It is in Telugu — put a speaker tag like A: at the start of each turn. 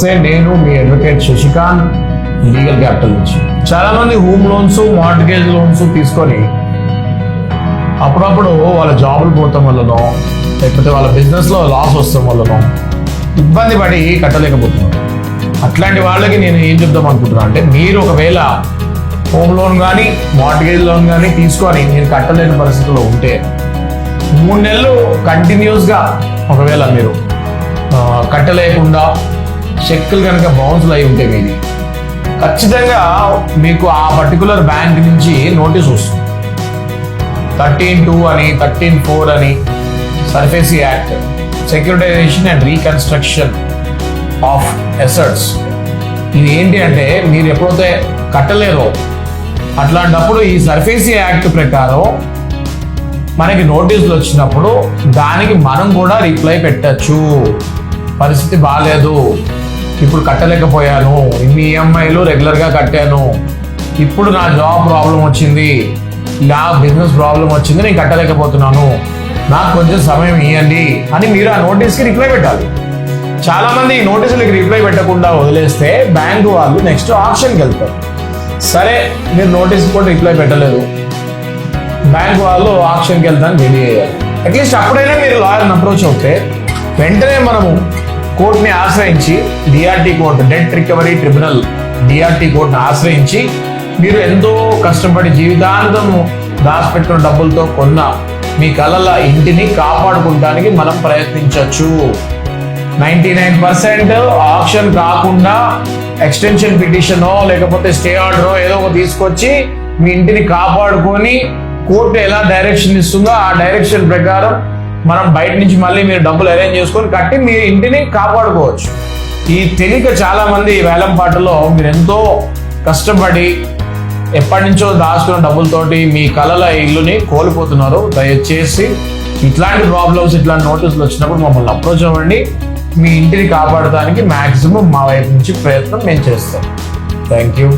A: నమస్తే, నేను మీ అడ్వకేట్ శశికాంత్, లీగల్ క్యాపిటల్ నుంచి. చాలా మంది హోమ్ లోన్స్, మార్ట్గేజ్ లోన్స్ తీసుకొని అప్పుడప్పుడు వాళ్ళ జాబులు పోతాం వల్లనో లేకపోతే వాళ్ళ బిజినెస్లో లాస్ వస్తాం వల్లనో ఇబ్బంది పడి కట్టలేకపోతున్నారు. అట్లాంటి వాళ్ళకి నేను ఏం చెప్దాం అనుకుంటున్నాను అంటే, మీరు ఒకవేళ హోమ్ లోన్ కానీ మార్ట్గేజ్ లోన్ కానీ తీసుకొని మీరు కట్టలేని పరిస్థితుల్లో ఉంటే 3 నెలలు కంటిన్యూస్గా ఒకవేళ మీరు కట్టలేకుండా చెక్కులు కనుక బౌన్స్లు అయి ఉంటే మీది ఖచ్చితంగా మీకు ఆ పర్టికులర్ బ్యాంక్ నుంచి నోటీస్ వస్తుంది. 13(2) అని 13(4) అని SARFAESI act, securitisation and reconstruction of assets. ఇది ఏంటి అంటే, మీరు ఎప్పుడైతే కట్టలేరో అట్లాంటప్పుడు ఈ సర్ఫేసీ యాక్ట్ ప్రకారం మనకి నోటీసులు వచ్చినప్పుడు దానికి మనం కూడా రిప్లై పెట్టచ్చు. పరిస్థితి బాగాలేదు, ఇప్పుడు కట్టలేకపోయాను, ఇన్ని ఈఎంఐలు రెగ్యులర్గా కట్టాను, ఇప్పుడు నా జాబ్ ప్రాబ్లం వచ్చింది, నా బిజినెస్ ప్రాబ్లం వచ్చింది, నేను కట్టలేకపోతున్నాను, నాకు కొంచెం సమయం ఇవ్వండి అని మీరు ఆ నోటీస్కి రిప్లై పెట్టాలి. చాలామంది ఈ నోటీసులకి రిప్లై పెట్టకుండా వదిలేస్తే బ్యాంకు వాళ్ళు నెక్స్ట్ ఆప్షన్కి వెళ్తారు. సరే, మీరు నోటీస్ కూడా రిప్లై పెట్టలేదు, బ్యాంక్ వాళ్ళు ఆప్షన్కి వెళ్తానికి రెడీ అయ్యారు. అట్లీస్ట్ అప్పుడైనా మీరు లాయర్ని అప్రోచ్ అవుతే వెంటనే మనము కోర్టుని ఆశ్రయించి, DRT court, debt recovery tribunal DRT కోర్టుని ఆశ్రయించి మీరు ఎంతో కష్టపడి జీవితాంతం దాచిపెట్టిన డబ్బులతో కొన్న మీ కలల ఇంటిని కాపాడుకోవడానికి మనం ప్రయత్నించవచ్చు. 99% ఆప్షన్ కాకుండా ఎక్స్టెన్షన్ పిటిషనో లేకపోతే స్టే ఆర్డరో ఏదో ఒక తీసుకొచ్చి మీ ఇంటిని కాపాడుకొని కోర్టు ఎలా డైరెక్షన్ ఇస్తుందో ఆ డైరెక్షన్ ప్రకారం మనం బయట నుంచి మళ్ళీ మీరు డబ్బులు అరేంజ్ చేసుకొని కట్టి మీ ఇంటిని కాపాడుకోవచ్చు. ఈ తెలియక చాలా మంది వేలం పాటలో మీరు ఎంతో కష్టపడి ఎప్పటి నుంచో దాచుకున్న డబ్బులతోటి మీ కలల ఇల్లుని కోల్పోతున్నారు. దయచేసి ఇట్లాంటి ప్రాబ్లమ్స్, ఇట్లాంటి నోటీసులు వచ్చినప్పుడు మమ్మల్ని అప్రోచ్ అవ్వండి. మీ ఇంటిని కాపాడడానికి మ్యాక్సిమం మా వైపు నుంచి ప్రయత్నం మేము చేస్తాం. Thank you.